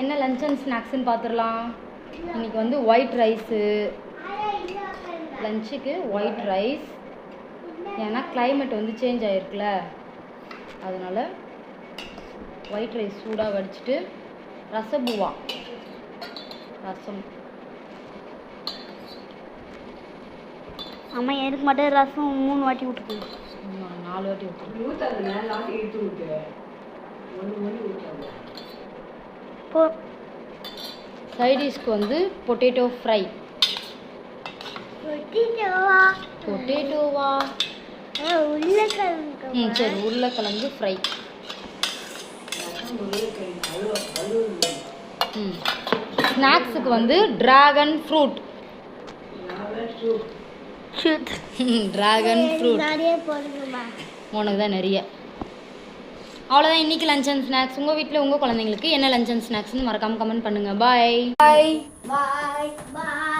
என்ன lunch and ஸ்நாக்ஸ்ன்னு பார்த்துடலாம். இன்றைக்கி வந்து ஒயிட் ரைஸு லஞ்சுக்கு ஒயிட் ரைஸ். ஏன்னா கிளைமேட் வந்து சேஞ்ச் ஆகிருக்குல்ல, அதனால் ஒயிட் ரைஸ் சூடாக வடிச்சிட்டு ரசபூவா ரசம். அம்மா எனக்கு மட்டும் ரசம் 3 வாட்டி விட்டுருக்கோம். 4 வாட்டி போ. சைடிஷ்க்கு வந்து பொட்டேட்டோ ஃப்ரை. பொட்டேட்டோவா? சரி, உருளைக்கிழங்கு ஃப்ரை. ஸ்நாக்ஸுக்கு வந்து ட்ராகன் ஃப்ரூட். ட்ராகன் ஃப்ரூட் உனக்கு தான் நிறைய. அவ்வளோதான் இன்றைக்கி லஞ்ச் அண்ட் ஸ்நாக்ஸ். உங்கள் வீட்டில் உங்கள் குழந்தைங்களுக்கு என்ன லஞ்ச் அண்ட் ஸ்நாக்ஸ்னு மறக்காமல் கமெண்ட் பண்ணுங்கள். பாய் பாய் பாய் பாய்.